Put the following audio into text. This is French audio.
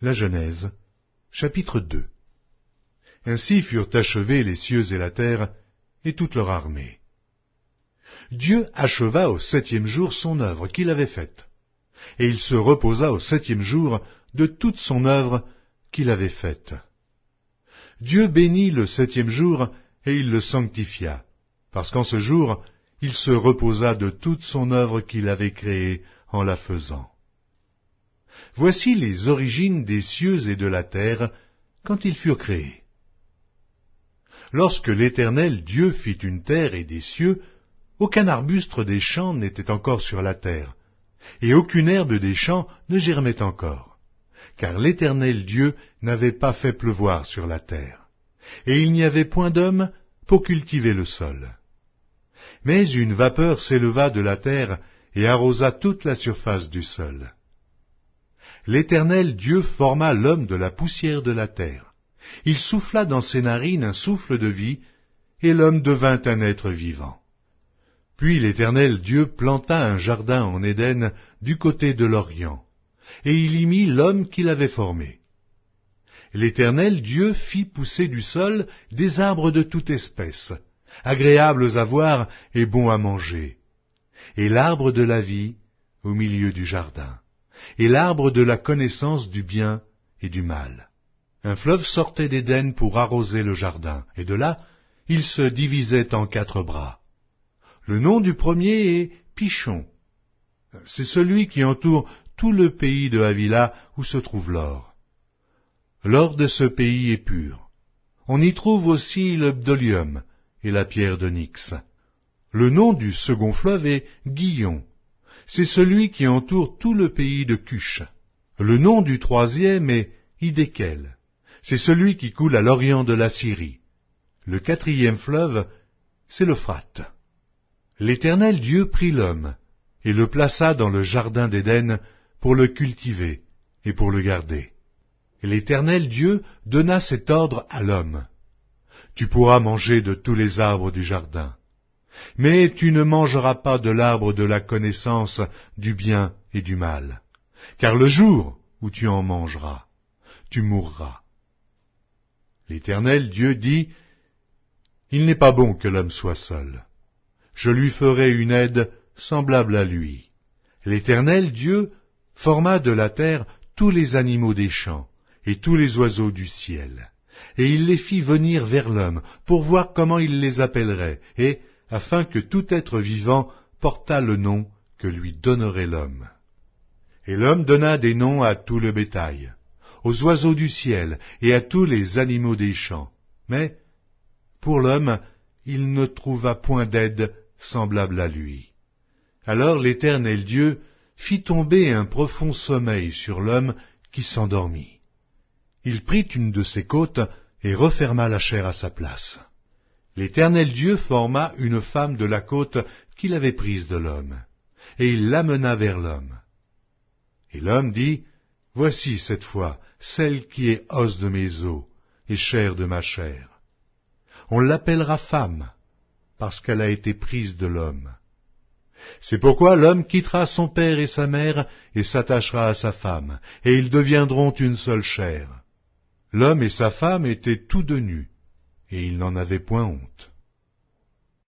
La Genèse, chapitre 2. Ainsi furent achevés les cieux et la terre, et toute leur armée. Dieu acheva au 7e jour son œuvre qu'il avait faite, et il se reposa au 7e jour de toute son œuvre qu'il avait faite. Dieu bénit le 7e jour, et il le sanctifia, parce qu'en ce jour, il se reposa de toute son œuvre qu'il avait créée en la faisant. Voici les origines des cieux et de la terre quand ils furent créés. Lorsque l'Éternel Dieu fit une terre et des cieux, aucun arbuste des champs n'était encore sur la terre, et aucune herbe des champs ne germait encore, car l'Éternel Dieu n'avait pas fait pleuvoir sur la terre, et il n'y avait point d'homme pour cultiver le sol. Mais une vapeur s'éleva de la terre et arrosa toute la surface du sol. L'Éternel Dieu forma l'homme de la poussière de la terre. Il souffla dans ses narines un souffle de vie, et l'homme devint un être vivant. Puis l'Éternel Dieu planta un jardin en Éden du côté de l'Orient, et il y mit l'homme qu'il avait formé. L'Éternel Dieu fit pousser du sol des arbres de toute espèce, agréables à voir et bons à manger, et l'arbre de la vie au milieu du jardin, et l'arbre de la connaissance du bien et du mal. Un fleuve sortait d'Éden pour arroser le jardin, et de là, il se divisait en 4 bras. Le nom du premier est Pishon. C'est celui qui entoure tout le pays de Havila où se trouve l'or. L'or de ce pays est pur. On y trouve aussi le bdolium et la pierre d'onyx. Le nom du second fleuve est Gihon. C'est celui qui entoure tout le pays de Cush. Le nom du troisième est Hidékel. C'est celui qui coule à l'orient de la Syrie. Le 4e fleuve, c'est l'Euphrate. L'Éternel Dieu prit l'homme et le plaça dans le jardin d'Éden pour le cultiver et pour le garder. L'Éternel Dieu donna cet ordre à l'homme. Tu pourras manger de tous les arbres du jardin, mais tu ne mangeras pas de l'arbre de la connaissance du bien et du mal, car le jour où tu en mangeras, tu mourras. L'Éternel Dieu dit, il n'est pas bon que l'homme soit seul. Je lui ferai une aide semblable à lui. L'Éternel Dieu forma de la terre tous les animaux des champs et tous les oiseaux du ciel, et il les fit venir vers l'homme pour voir comment il les appellerait, et afin que tout être vivant portât le nom que lui donnerait l'homme. Et l'homme donna des noms à tout le bétail, aux oiseaux du ciel et à tous les animaux des champs. Mais, pour l'homme, il ne trouva point d'aide semblable à lui. Alors l'Éternel Dieu fit tomber un profond sommeil sur l'homme qui s'endormit. Il prit une de ses côtes et referma la chair à sa place. L'Éternel Dieu forma une femme de la côte qu'il avait prise de l'homme, et il l'amena vers l'homme. Et l'homme dit, voici cette fois celle qui est os de mes os et chair de ma chair. On l'appellera femme, parce qu'elle a été prise de l'homme. C'est pourquoi l'homme quittera son père et sa mère et s'attachera à sa femme, et ils deviendront une seule chair. L'homme et sa femme étaient tous deux nus, et ils n'en avaient point honte.